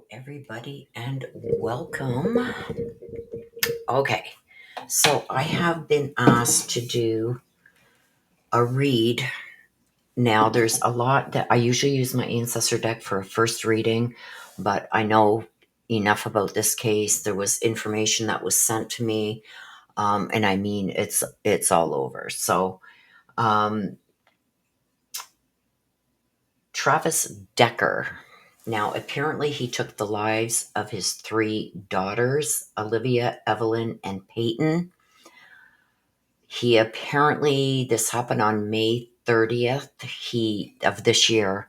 Hello, everybody, and welcome. Okay, so I have been asked to do a read. Now, there's a lot that I usually use my Ancestor deck for a first reading, but I know enough about this case. There was information that was sent to me, and I mean, it's all over. So, um, Travis Decker. Now, apparently, he took the lives of his three daughters, Olivia, Evelyn, and Paityn. He apparently, this happened on May 30th of this year.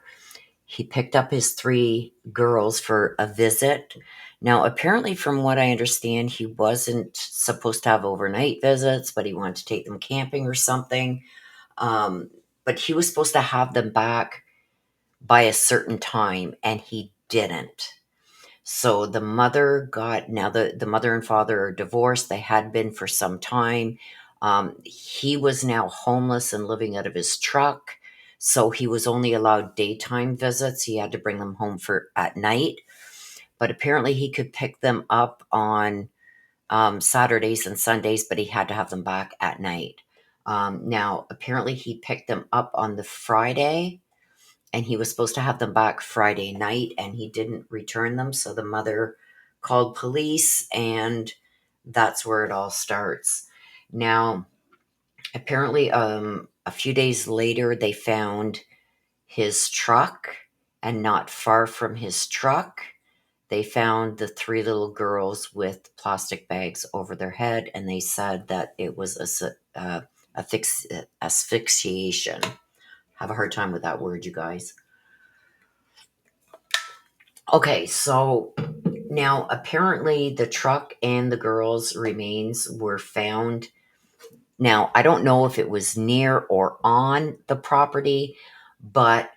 He picked up his three girls for a visit. Now, apparently, from what I understand, he wasn't supposed to have overnight visits, but he wanted to take them camping or something. But he was supposed to have them back by a certain time, and he didn't. So the mother got, now the mother and father are divorced. They had been for some time. He was now homeless and living out of his truck. So he was only allowed daytime visits. He had to bring them home for at night. But apparently he could pick them up on Saturdays and Sundays, but he had to have them back at night. Now, apparently he picked them up on the Friday, and he was supposed to have them back Friday night, and he didn't return them. So the mother called police, and that's where it all starts. Now, apparently, a few days later, they found his truck, and not far from his truck, they found the three little girls with plastic bags over their head, and they said that it was asphyxiation. Have a hard time with that word, you guys. Okay, so now apparently the truck and the girls' remains were found. Now, I don't know if it was near or on the property, but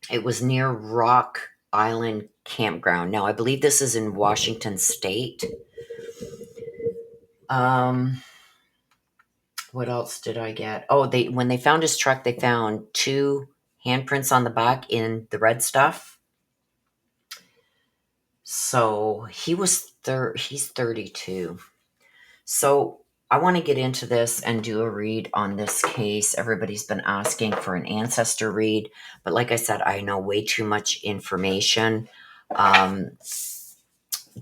it was near Rock Island Campground. Now, I believe this is in Washington State. What else did I get? Oh, when they found his truck, they found two handprints on the back in the red stuff. So he's 32. So I want to get into this and do a read on this case. Everybody's been asking for an Ancestor read, but like I said, I know way too much information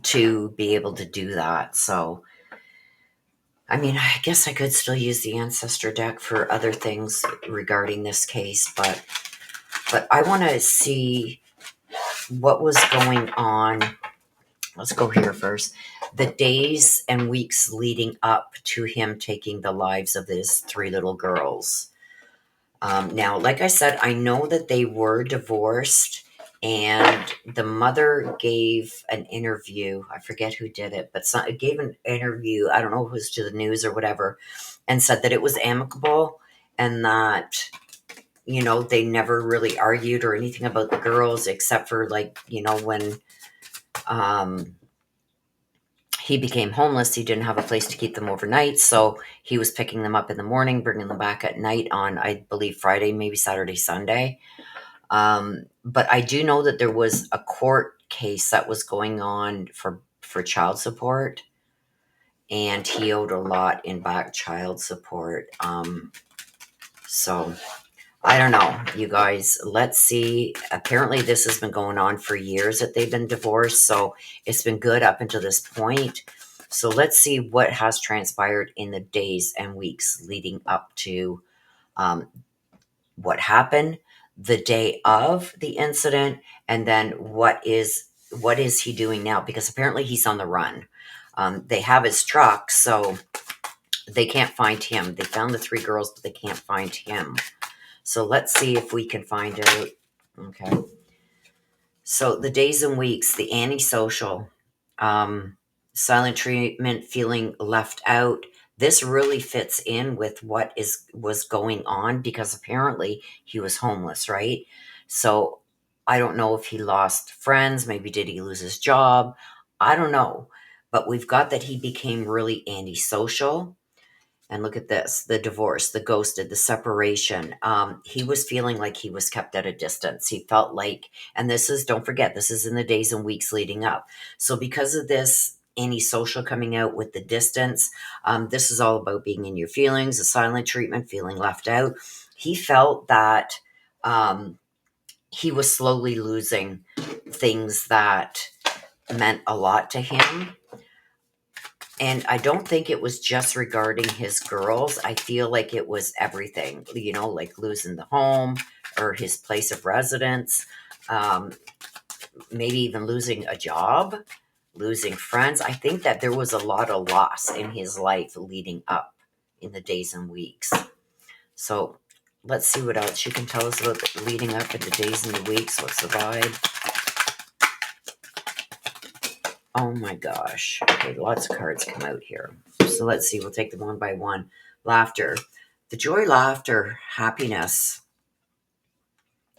to be able to do that. So, I mean, I guess I could still use the Ancestor deck for other things regarding this case, but I want to see what was going on. Let's go here first. The days and weeks leading up to him taking the lives of his three little girls. Now, like I said, I know that they were divorced, and the mother gave an interview. I forget who did it, but it gave an interview. I don't know if it was to the news or whatever, and said that it was amicable and that, they never really argued or anything about the girls except for, like, when he became homeless, he didn't have a place to keep them overnight, so he was picking them up in the morning, bringing them back at night on, I believe, Friday, maybe Saturday, Sunday. But I do know that there was a court case that was going on for child support, and he owed a lot in back child support. So I don't know, you guys. Let's see. Apparently, this has been going on for years that they've been divorced, so it's been good up until this point. So let's see what has transpired in the days and weeks leading up to what happened the day of the incident, and then what is he doing now? Because apparently he's on the run. They have his truck, so they can't find him. They found the three girls, but they can't find him. So let's see if we can find out. Okay. So the days and weeks, the antisocial, silent treatment, feeling left out. This really fits in with what was going on, because apparently he was homeless, right? So I don't know if he lost friends. Maybe did he lose his job? I don't know. But we've got that he became really antisocial. And look at this, the divorce, the ghosted, the separation. He was feeling like he was kept at a distance. He felt like, and this is, don't forget, this is in the days and weeks leading up. So because of this, antisocial coming out with the distance, this is all about being in your feelings, the silent treatment, feeling left out. He felt that he was slowly losing things that meant a lot to him. And I don't think it was just regarding his girls. I feel like it was everything, like losing the home or his place of residence, um, maybe even losing a job, losing friends. I think that there was a lot of loss in his life leading up in the days and weeks. So let's see what else you can tell us about leading up in the days and the weeks. What's the vibe? Oh my gosh. Okay, lots of cards come out here. So let's see. We'll take them one by one. Laughter. The joy, laughter, happiness.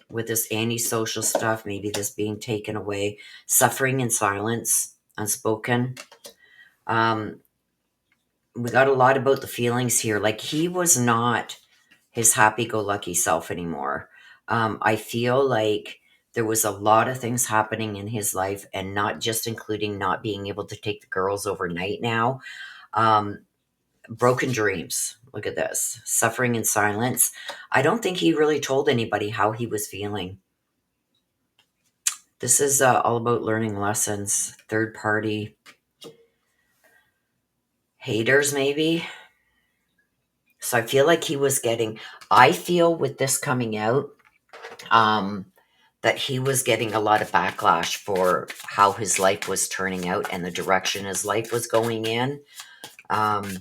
With this antisocial stuff, maybe this being taken away. Suffering in silence, unspoken. We got a lot about the feelings here. Like he was not his happy-go-lucky self anymore. I feel like there was a lot of things happening in his life, and not just including not being able to take the girls overnight now. Um, Broken dreams. Look at this. Suffering in silence. I don't think he really told anybody how he was feeling. This is all about learning lessons. Third party. Haters, maybe. So I feel like he was getting, I feel with this coming out, that he was getting a lot of backlash for how his life was turning out and the direction his life was going in. Um,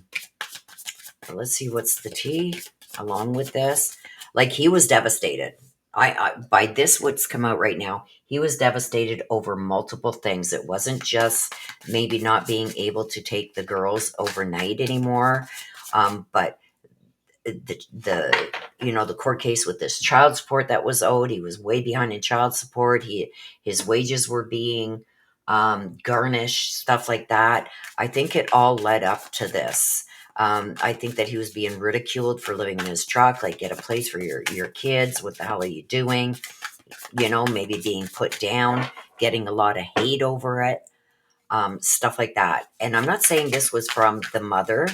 let's see what's the tea along with this. Like he was devastated. I by this what's come out right now, he was devastated over multiple things. It wasn't just maybe not being able to take the girls overnight anymore, but the the court case with this child support that was owed. He was way behind in child support. His wages were being garnished, stuff like that. I think it all led up to this. I think that he was being ridiculed for living in his truck. Like, get a place for your kids. What the hell are you doing? Maybe being put down, getting a lot of hate over it, stuff like that. And I'm not saying this was from the mother.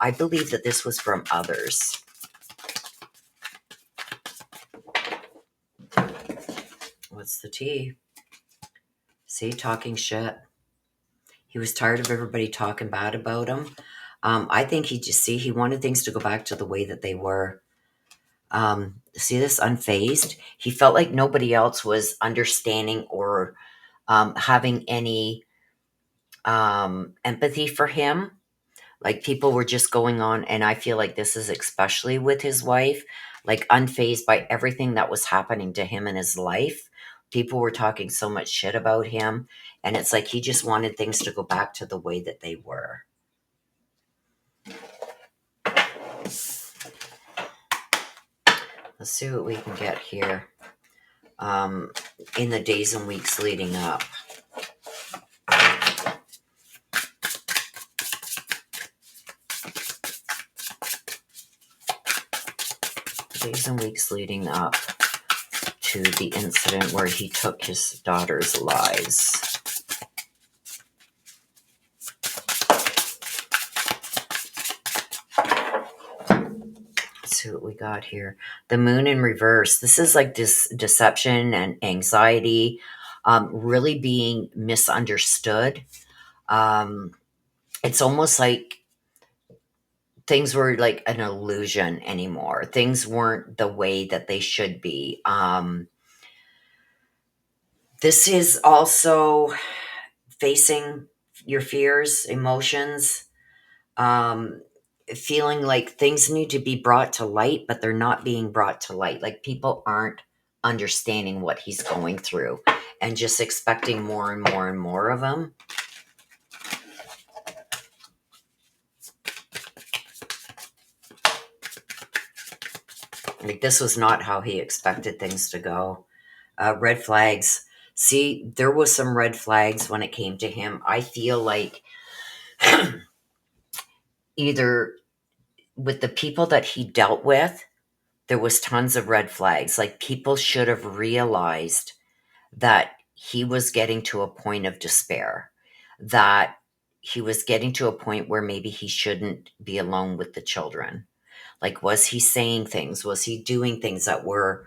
I believe that this was from others. What's the tea? See, talking shit. He was tired of everybody talking bad about him. I think he wanted things to go back to the way that they were. See this, unfazed? He felt like nobody else was understanding or having any empathy for him. Like people were just going on, and I feel like this is especially with his wife, like unfazed by everything that was happening to him in his life. People were talking so much shit about him, and it's like he just wanted things to go back to the way that they were. Let's see what we can get here in the days and weeks leading up. Days and weeks leading up to the incident where he took his daughter's lives. Let's see what we got here. The moon in reverse. This is like this deception and anxiety, really being misunderstood. It's almost like things were like an illusion anymore. Things weren't the way that they should be. This is also facing your fears, emotions, feeling like things need to be brought to light, but they're not being brought to light. Like people aren't understanding what he's going through and just expecting more and more and more of him. Like this was not how he expected things to go. Red flags. See, there was some red flags when it came to him. I feel like either with the people that he dealt with, there was tons of red flags. Like, people should have realized that he was getting to a point of despair, that he was getting to a point where maybe he shouldn't be alone with the children. Like, was he saying things? Was he doing things that were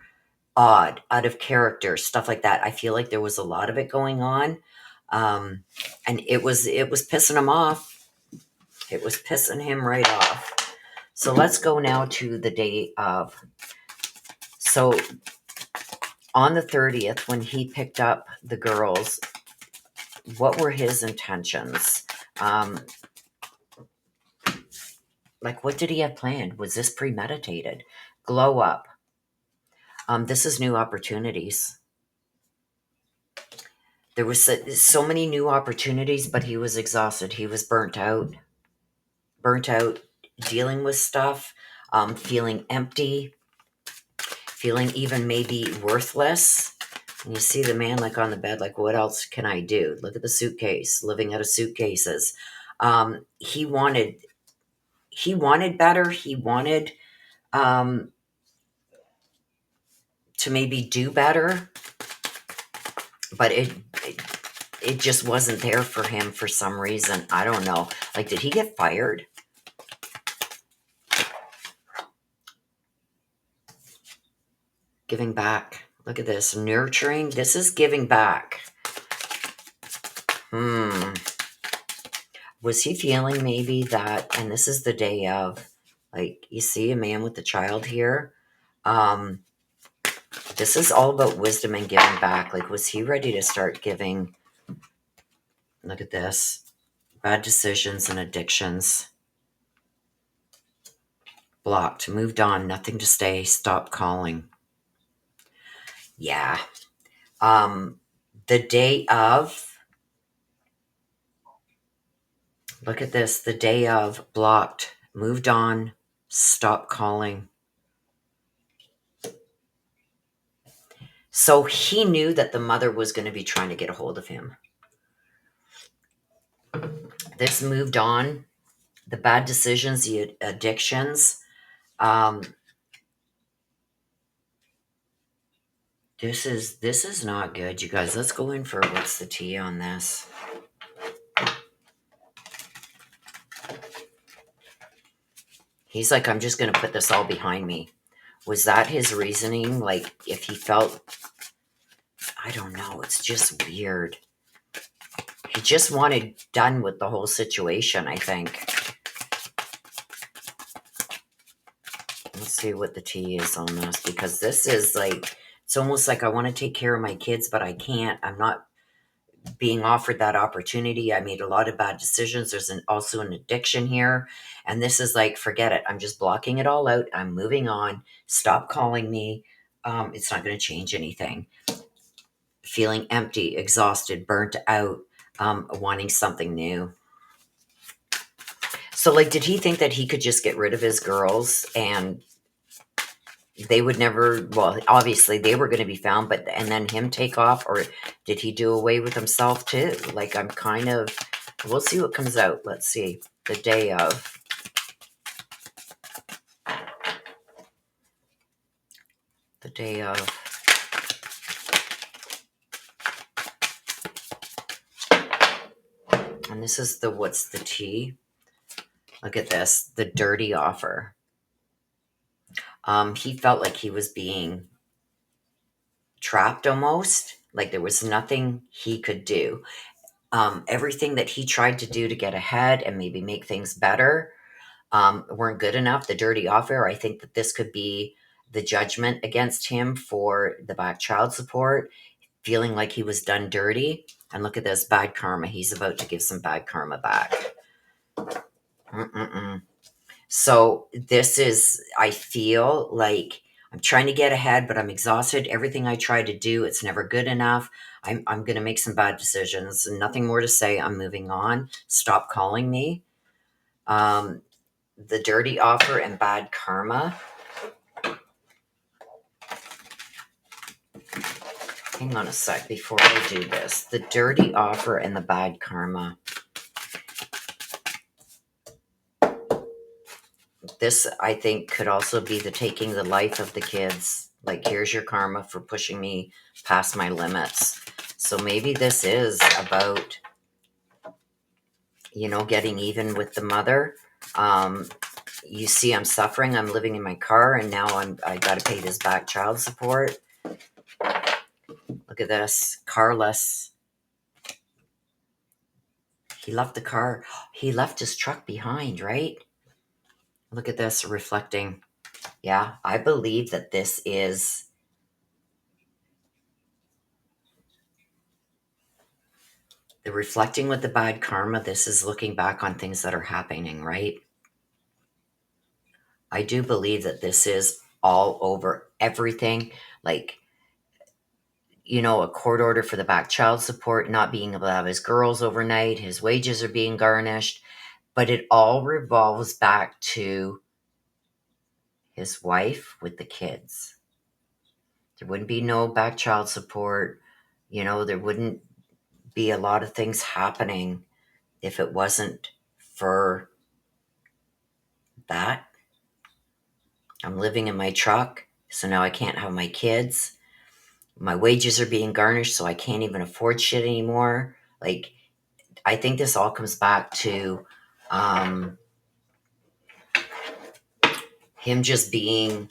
odd, out of character, stuff like that? I feel like there was a lot of it going on. And it was pissing him off. It was pissing him right off. So let's go now to the day of. So on the 30th, when he picked up the girls, what were his intentions? Like, what did he have planned? Was this premeditated? Glow up. This is new opportunities. There was so many new opportunities, but he was exhausted. He was burnt out, dealing with stuff, feeling empty, feeling even maybe worthless. And you see the man like on the bed, like, what else can I do? Look at the suitcase, living out of suitcases. He wanted better. He wanted to maybe do better, but it just wasn't there for him for some reason. I don't know. Like, did he get fired? Giving back. Look at this. Nurturing. This is giving back. Was he feeling maybe that, and this is the day of, like, you see a man with the child here. This is all about wisdom and giving back. Like, was he ready to start giving? Look at this. Bad decisions and addictions. Blocked. Moved on. Nothing to stay. Stop calling. Yeah. The day of. Look at this. The day of. Blocked. Moved on. Stop calling. So he knew that the mother was going to be trying to get a hold of him. This moved on. The bad decisions, the addictions. This is not good, you guys. Let's go in for what's the tea on this. He's like, I'm just going to put this all behind me. Was that his reasoning? Like, if he felt, I don't know. It's just weird. He just wanted done with the whole situation, I think. Let's see what the tea is on this, because this is like, it's almost like I want to take care of my kids, but I can't. I'm not being offered that opportunity. I made a lot of bad decisions. There's also an addiction here. And this is like, forget it. I'm just blocking it all out. I'm moving on. Stop calling me. It's not going to change anything. Feeling empty, exhausted, burnt out, wanting something new. So, like, did he think that he could just get rid of his girls and they would never, well, obviously they were going to be found, but, and then him take off? Or did he do away with himself too? Like, I'm kind of, we'll see what comes out. Let's see. The day of. The day of. And this is the, what's the tea? Look at this. The dirty offer. He felt like he was being trapped almost. Like there was nothing he could do. Everything that he tried to do to get ahead and maybe make things better weren't good enough. The dirty offer, I think that this could be the judgment against him for the back child support, feeling like he was done dirty. And look at this, bad karma. He's about to give some bad karma back. So this is, I feel like I'm trying to get ahead, but I'm exhausted. Everything I try to do, it's never good enough. I'm going to make some bad decisions. Nothing more to say. I'm moving on. Stop calling me. The dirty offer and bad karma. Hang on a sec before I do this. The dirty offer and the bad karma. This, I think, could also be the taking the life of the kids. Like, here's your karma for pushing me past my limits. So maybe this is about, getting even with the mother. You see, I'm suffering. I'm living in my car, and now I got to pay this back child support. Look at this, carless. He left the car. He left his truck behind, right? Look at this, reflecting. Yeah, I believe that this is the reflecting with the bad karma. This is looking back on things that are happening, right? I do believe that this is all over everything. Like, a court order for the back child support, not being able to have his girls overnight, his wages are being garnished. But it all revolves back to his wife with the kids. There wouldn't be no back child support. There wouldn't be a lot of things happening if it wasn't for that. I'm living in my truck, so now I can't have my kids. My wages are being garnished, so I can't even afford shit anymore. Like, I think this all comes back to him just being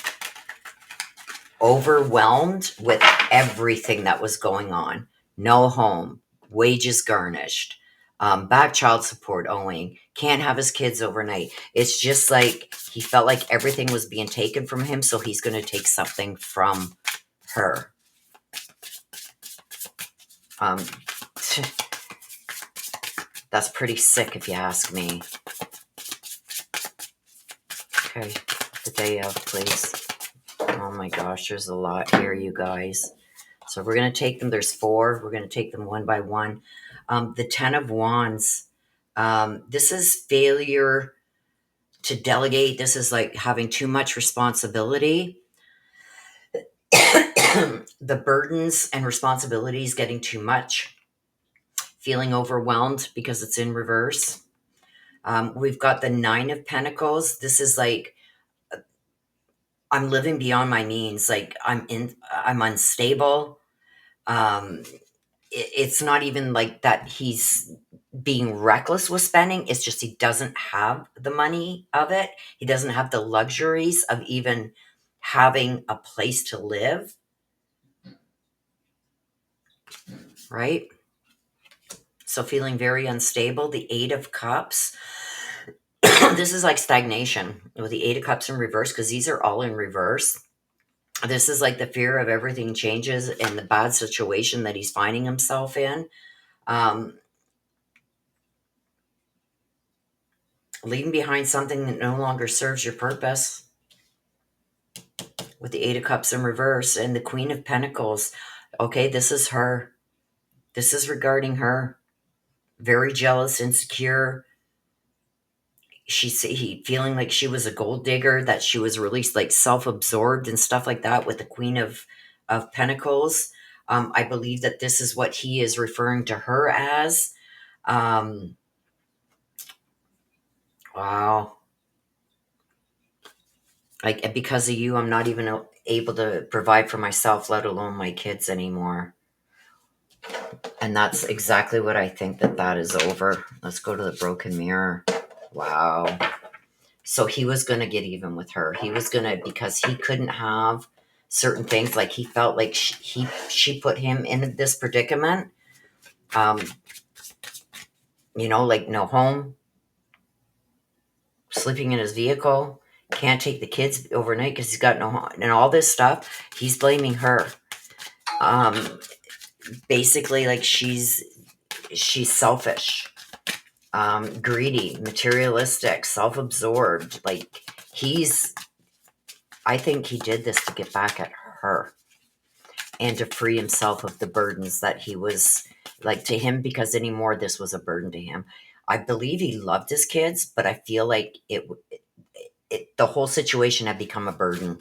overwhelmed with everything that was going on. No home, wages garnished, back child support owing, can't have his kids overnight. It's just like he felt like everything was being taken from him, so he's going to take something from her. That's pretty sick if you ask me. Okay, the day of, please. Oh my gosh, there's a lot here, you guys. So we're going to take them. There's 4. We're going to take them one by one. The 10 of Wands. This is failure to delegate. This is like having too much responsibility. The burdens and responsibilities getting too much. Feeling overwhelmed because it's in reverse. We've got the 9 of Pentacles. This is like, I'm living beyond my means. Like, I'm unstable. It's not even like that he's being reckless with spending. It's just he doesn't have the money of it. He doesn't have the luxuries of even having a place to live. Right? So feeling very unstable. The 8 of Cups. This is like stagnation with the 8 of Cups in reverse, because these are all in reverse. This is like the fear of everything changes and the bad situation that he's finding himself in. Leaving behind something that no longer serves your purpose. With the 8 of Cups in reverse and the Queen of Pentacles. Okay, this is her. This is regarding her. Very jealous, insecure. He feeling like she was a gold digger, that she was really like self-absorbed and stuff like that with the Queen of Pentacles. I believe that this is what he is referring to her as. Wow. Like, because of you, I'm not even able to provide for myself, let alone my kids anymore. And that's exactly what I think that is over. Let's go to the broken mirror. Wow. So he was going to get even with her. He was going to, because he couldn't have certain things. Like, he felt like she put him in this predicament. Like no home, sleeping in his vehicle, can't take the kids overnight because he's got no home, and all this stuff. He's blaming her. Basically, like she's selfish, greedy, materialistic, self-absorbed. Like, I think he did this to get back at her and to free himself of the burdens that he was, like, to him, because anymore this was a burden to him. I believe he loved his kids, but I feel like the whole situation had become a burden.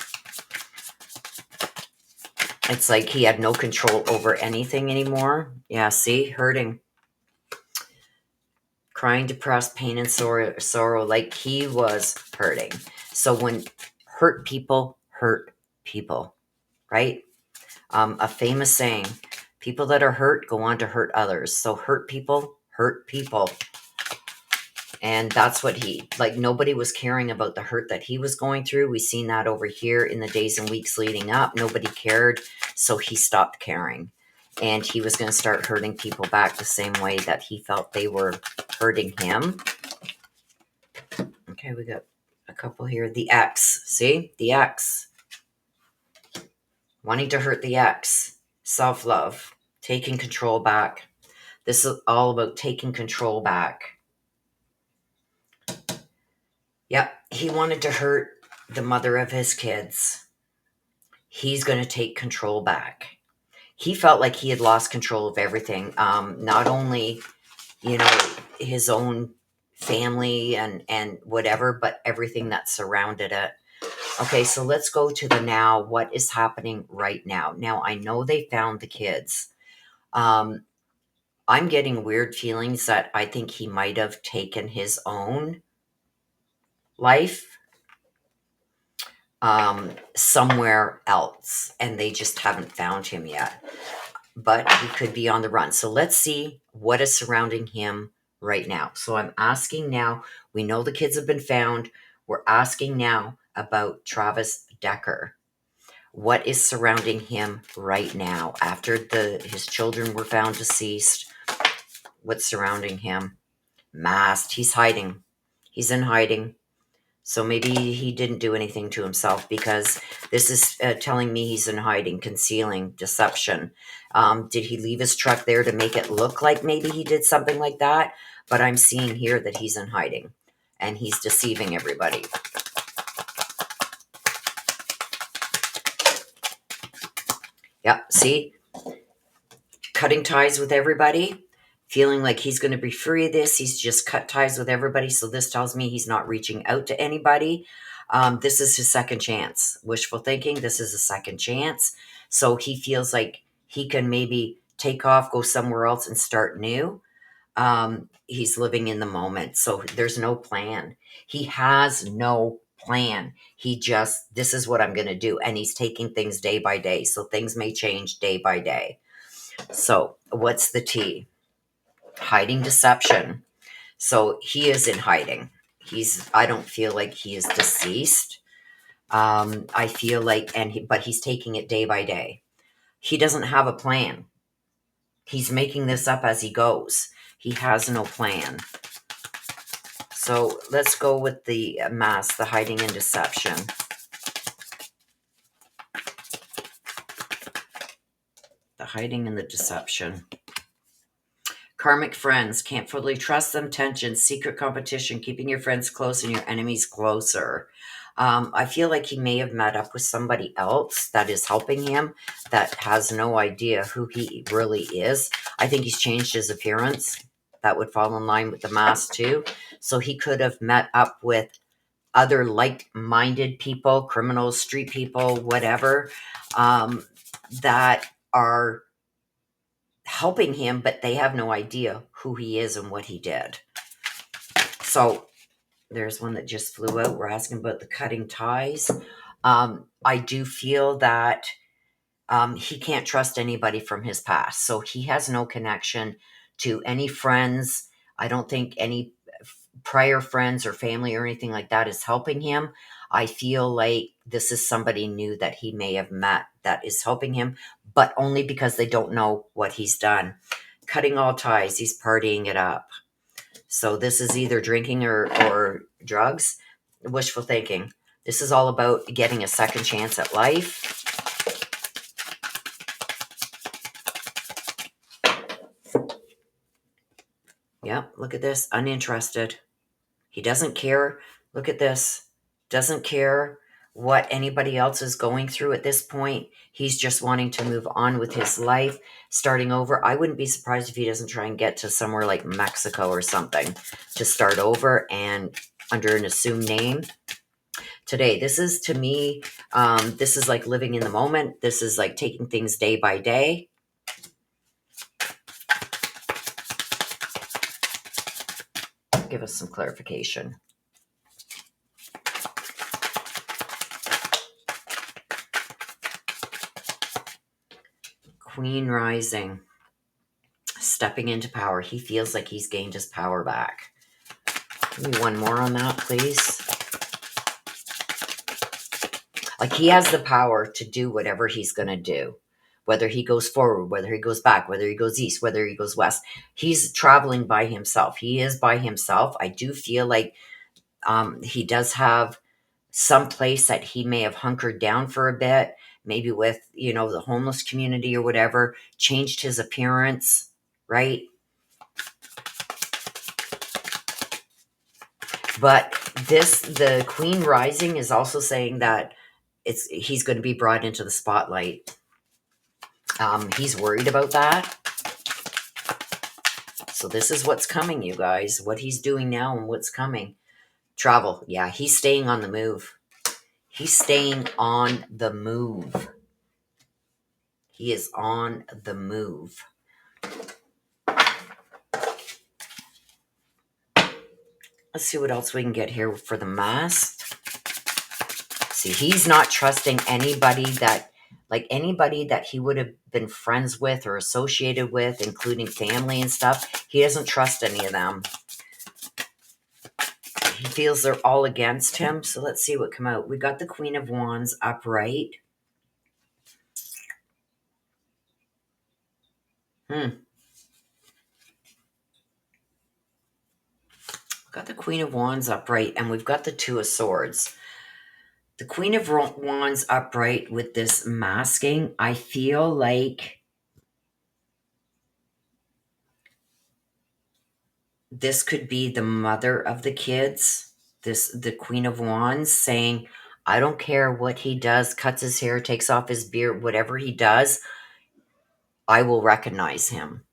It's like he had no control over anything anymore. Yeah, see? Hurting. Crying, depressed, pain, and sorrow. Like, he was hurting. So when hurt people, right? A famous saying, people that are hurt go on to hurt others. So hurt people, hurt people. And that's what nobody was caring about the hurt that he was going through. We've seen that over here in the days and weeks leading up. Nobody cared, so he stopped caring. And he was going to start hurting people back the same way that he felt they were hurting him. Okay, we got a couple here. The ex, see? The ex. Wanting to hurt the ex. Self-love. Taking control back. This is all about taking control back. Yep, he wanted to hurt the mother of his kids. He's going to take control back. He felt like he had lost control of everything. Not only, his own family and whatever, but everything that surrounded it. Okay, so let's go to the now. What is happening right now? Now, I know they found the kids. I'm getting weird feelings that I think he might have taken his own life somewhere else, and they just haven't found him yet. But he could be on the run. So let's see what is surrounding him right now. So I'm asking now, we know the kids have been found. We're asking now about Travis Decker. What is surrounding him right now after his children were found deceased? What's surrounding him? Masked. He's hiding. He's in hiding. So maybe he didn't do anything to himself, because this is telling me he's in hiding, concealing, deception. Did he leave his truck there to make it look like maybe he did something like that? But I'm seeing here that he's in hiding and he's deceiving everybody. Yep, see? Cutting ties with everybody, feeling like he's going to be free of this. He's just cut ties with everybody. So this tells me he's not reaching out to anybody. This is his second chance. Wishful thinking, this is a second chance. So he feels like he can maybe take off, go somewhere else and start new. He's living in the moment. So there's no plan. He has no plan. This is what I'm going to do. And he's taking things day by day. So things may change day by day. So what's the T? Hiding, deception. So he is in hiding. I don't feel like he is deceased. I feel like, but he's taking it day by day. He doesn't have a plan. He's making this up as he goes. He has no plan. So let's go with the mask, the hiding and deception. The hiding and the deception. Karmic friends, can't fully trust them, tension, secret competition, keeping your friends close and your enemies closer. I feel like he may have met up with somebody else that is helping him that has no idea who he really is. I think he's changed his appearance. That would fall in line with the mask too. So he could have met up with other like-minded people, criminals, street people, whatever, that are helping him, but they have no idea who he is and what he did. So there's one that just flew out. We're asking about the cutting ties. I do feel that he can't trust anybody from his past. So he has no connection to any friends. I don't think any prior friends or family or anything like that is helping him. I feel like this is somebody new that he may have met that is helping him, but only because they don't know what he's done. Cutting all ties, he's partying it up. So this is either drinking or drugs. Wishful thinking. This is all about getting a second chance at life. Yep, look at this. Uninterested. He doesn't care. Look at this. Doesn't care what anybody else is going through at this point. He's just wanting to move on with his life, starting over. I wouldn't be surprised if he doesn't try and get to somewhere like Mexico or something to start over and under an assumed name. Today, this is, to me, this is like living in the moment. This is like taking things day by day. Give us some clarification. Queen rising. Stepping into power. He feels like he's gained his power back. Give me one more on that, please. Like he has the power to do whatever he's going to do. Whether he goes forward, whether he goes back, whether he goes east, whether he goes west. He's traveling by himself. He is by himself. I do feel like he does have some place that he may have hunkered down for a bit, maybe with, the homeless community or whatever, changed his appearance, right? But the Queen rising is also saying that he's going to be brought into the spotlight. He's worried about that. So this is what's coming, you guys. What he's doing now and what's coming. Travel. Yeah, he's staying on the move. He's staying on the move. He is on the move. Let's see what else we can get here for the mask. See, he's not trusting anybody that he would have been friends with or associated with, including family and stuff. He doesn't trust any of them. He feels they're all against him. So let's see what come out. We got the Queen of Wands upright. Got the Queen of Wands upright, and we've got the Two of Swords. The Queen of Wands upright with this masking, I feel like this could be the mother of the kids. The Queen of Wands saying, I don't care what he does, cuts his hair, takes off his beard, whatever he does, I will recognize him.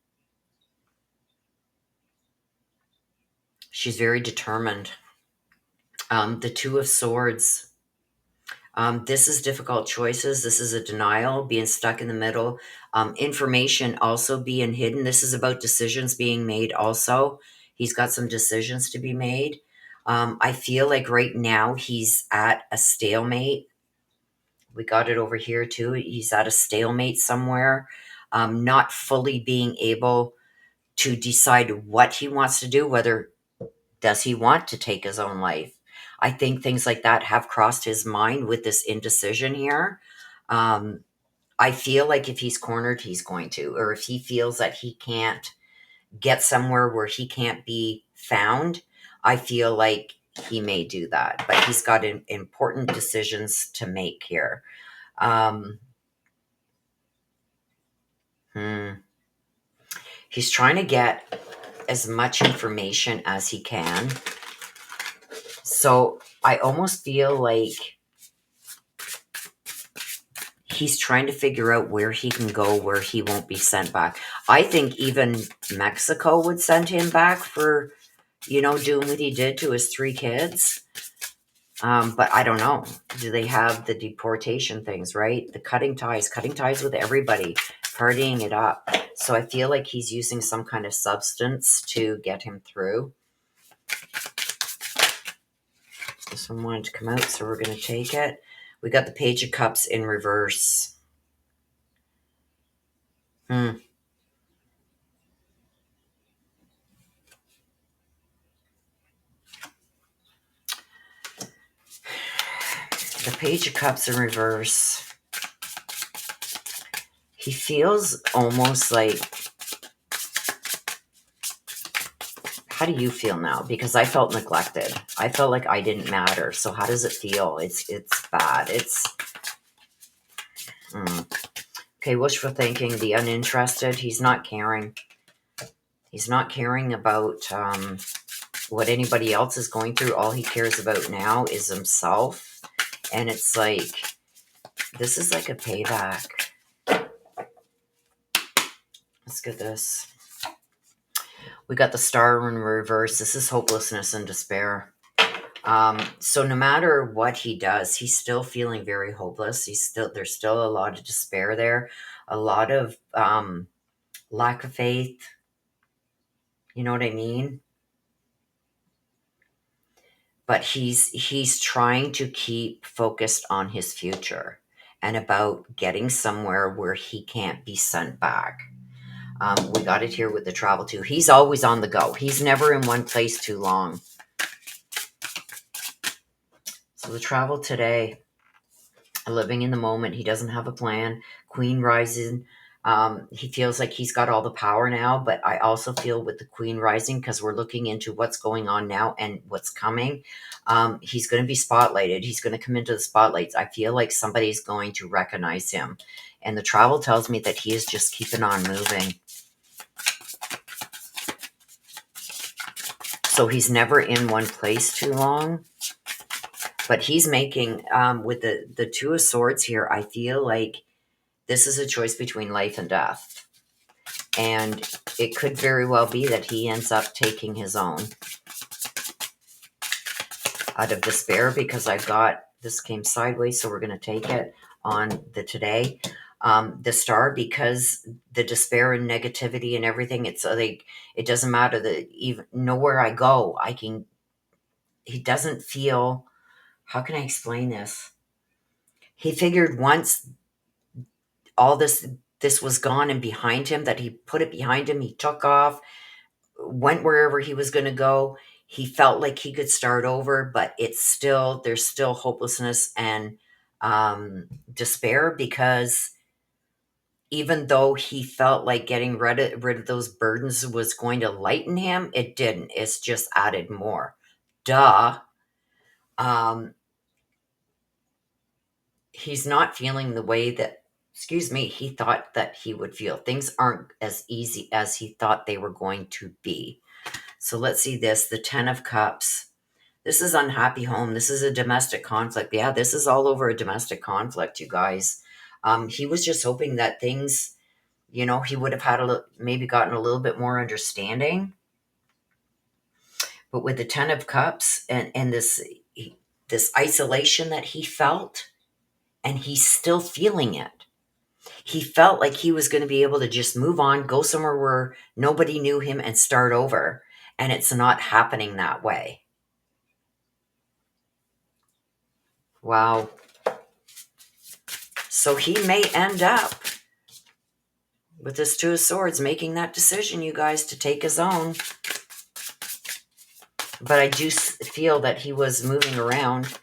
She's very determined. The Two of Swords. This is difficult choices. This is a denial, being stuck in the middle. Information also being hidden. This is about decisions being made also. He's got some decisions to be made. I feel like right now he's at a stalemate. We got it over here too. He's at a stalemate somewhere, not fully being able to decide what he wants to do, whether does he want to take his own life. I think things like that have crossed his mind with this indecision here. I feel like if he's cornered, he's going to, or if he feels that he can't get somewhere where he can't be found, I feel like he may do that. But he's got important decisions to make here. He's trying to get as much information as he can. So I almost feel like he's trying to figure out where he can go, where he won't be sent back. I think even Mexico would send him back for, doing what he did to his 3 kids. But I don't know. Do they have the deportation things, right? The cutting ties with everybody, partying it up. So I feel like he's using some kind of substance to get him through. This one wanted to come out, so we're going to take it. We got the Page of Cups in reverse. The Page of Cups in reverse. He feels almost like... How do you feel now? Because I felt neglected. I felt like I didn't matter. So how does it feel? It's bad. Okay, wishful thinking, the uninterested. He's not caring. He's not caring about what anybody else is going through. All he cares about now is himself. And it's like, this is like a payback. Let's get this. We got the Star in reverse. This is hopelessness and despair. So no matter what he does, he's still feeling very hopeless. There's still a lot of despair there, a lot of lack of faith. You know what I mean? But he's trying to keep focused on his future. and about getting somewhere where he can't be sent back. We got it here with the travel too. He's always on the go. He's never in one place too long. So the travel today, living in the moment. He doesn't have a plan. Queen rising. He feels like he's got all the power now, but I also feel with the Queen rising, because we're looking into what's going on now and what's coming. He's going to be spotlighted. He's going to come into the spotlights. I feel like somebody's going to recognize him. And the travel tells me that he is just keeping on moving. So he's never in one place too long. But he's making, with the Two of Swords here, I feel like this is a choice between life and death. And it could very well be that he ends up taking his own out of despair, because I've got, this came sideways, so we're going to take it on the today. The Star, because the despair and negativity and everything, it's like, it doesn't matter that even nowhere I go, he doesn't feel, how can I explain this? He figured once all this was gone and behind him, that he put it behind him, he took off, went wherever he was going to go. He felt like he could start over, but there's still hopelessness and despair, because even though he felt like getting rid of those burdens was going to lighten him, it didn't. It's just added more. Duh. He's not feeling the way that, he thought that he would feel. Things aren't as easy as he thought they were going to be. So let's see this, the Ten of Cups. This is unhappy home. This is a domestic conflict. Yeah, this is all over a domestic conflict, you guys. He was just hoping that things, he would have had maybe gotten a little bit more understanding. But with the Ten of Cups and this isolation that he felt, and he's still feeling it. He felt like he was going to be able to just move on, go somewhere where nobody knew him and start over. And it's not happening that way. Wow. So he may end up with this Two of Swords making that decision, you guys, to take his own. But I do feel that he was moving around.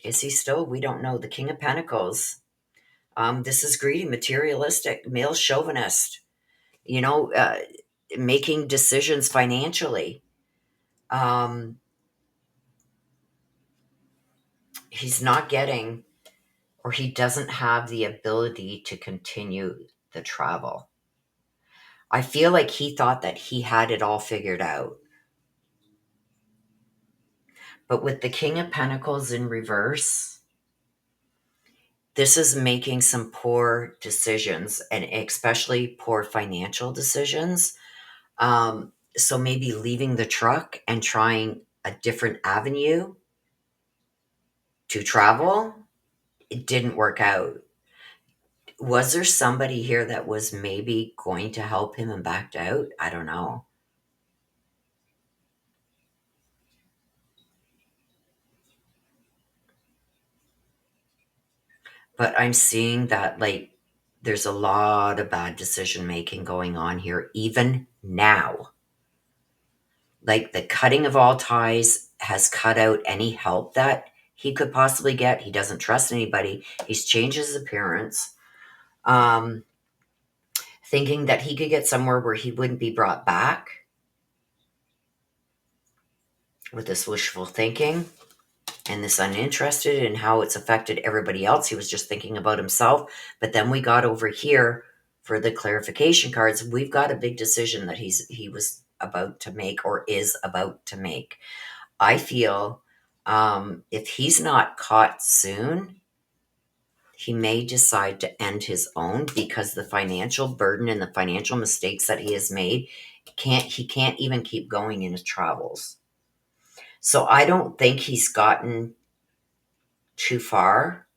Is he still? We don't know. The King of Pentacles. This is greedy, materialistic, male chauvinist. Making decisions financially. He's not getting, or he doesn't have the ability to continue the travel. I feel like he thought that he had it all figured out. But with the King of Pentacles in reverse, this is making some poor decisions, and especially poor financial decisions. So maybe leaving the truck and trying a different avenue to travel. It didn't work out. Was there somebody here that was maybe going to help him and backed out? I don't know. But I'm seeing that, like, there's a lot of bad decision making going on here, even now. Like, the cutting of all ties has cut out any help that he could possibly get. He doesn't trust anybody. He's changed his appearance, thinking that he could get somewhere where he wouldn't be brought back with this wishful thinking. And this uninterested in how it's affected everybody else. He was just thinking about himself. But then we got over here for the clarification cards. We've got a big decision that he was about to make, or is about to make. I feel if he's not caught soon, he may decide to end his own, because the financial burden and the financial mistakes that he has made, he can't even keep going in his travels. So I don't think he's gotten too far,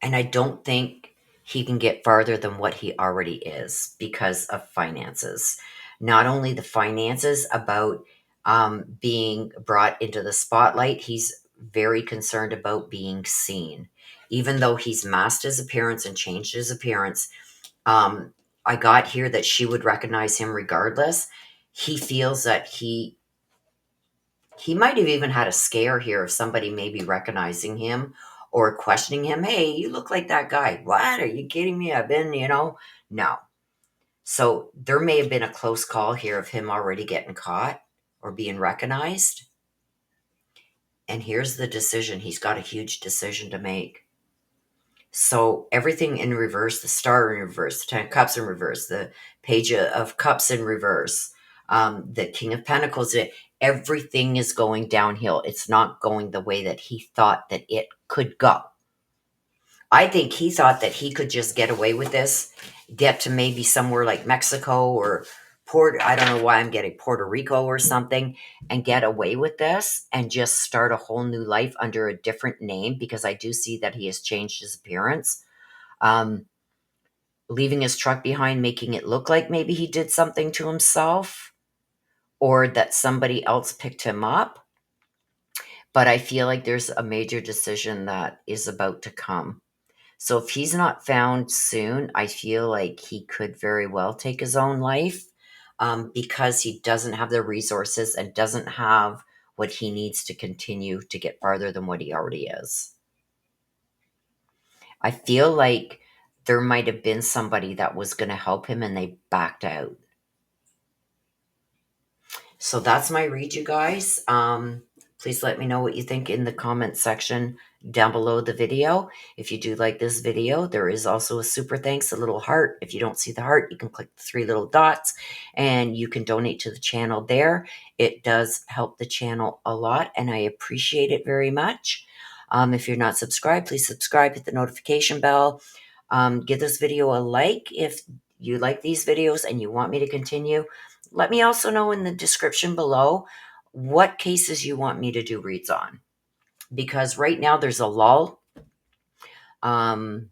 and I don't think he can get farther than what he already is because of finances. Not only the finances about being brought into the spotlight, he's very concerned about being seen. Even though he's masked his appearance and changed his appearance, um, I got here that she would recognize him regardless. He feels that he might have even had a scare here of somebody maybe recognizing him or questioning him. Hey, you look like that guy. What? Are you kidding me? I've been, no. So there may have been a close call here of him already getting caught or being recognized. And here's the decision. He's got a huge decision to make. So everything in reverse, the star in reverse, the 10 of cups in reverse, the page of cups in reverse, the king of pentacles, everything is going downhill. It's not going the way that he thought that it could go. I think he thought that he could just get away with this, get to maybe somewhere like Mexico or I don't know why I'm getting Puerto Rico or something, and get away with this and just start a whole new life under a different name, because I do see that he has changed his appearance. Um, Leaving his truck behind, making it look like maybe he did something to himself or that somebody else picked him up. But I feel like there's a major decision that is about to come. So if he's not found soon, I feel like he could very well take his own life, because he doesn't have the resources and doesn't have what he needs to continue to get farther than what he already is. I feel like there might have been somebody that was going to help him and they backed out. So that's my read, you guys. Please let me know what you think in the comment section down below the video. If you do like this video, there is also a super thanks, a little heart. If you don't see the heart, you can click the 3 little dots and you can donate to the channel there. It does help the channel a lot and I appreciate it very much. If you're not subscribed, please subscribe, hit the notification bell. Give this video a like if you like these videos and you want me to continue. Let me also know in the description below what cases you want me to do reads on, because right now there's a lull. And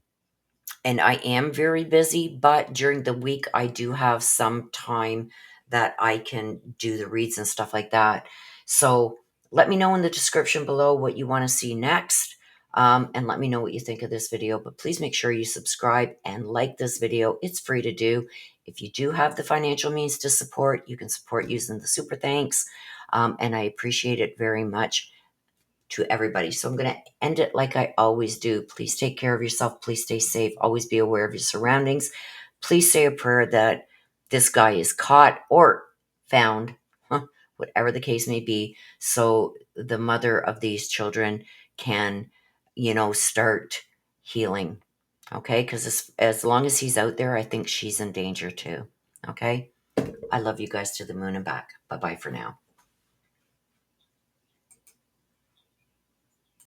I am very busy, but during the week I do have some time that I can do the reads and stuff like that. So let me know in the description below what you want to see next. And let me know what you think of this video, but please make sure you subscribe and like this video. It's free to do. If you do have the financial means to support, you can support using the super thanks. And I appreciate it very much to everybody. So I'm going to end it like I always do. Please take care of yourself. Please stay safe. Always be aware of your surroundings. Please say a prayer that this guy is caught or found, whatever the case may be, so the mother of these children can, start healing. Okay? Because as long as he's out there, I think she's in danger too. Okay? I love you guys to the moon and back. Bye-bye for now.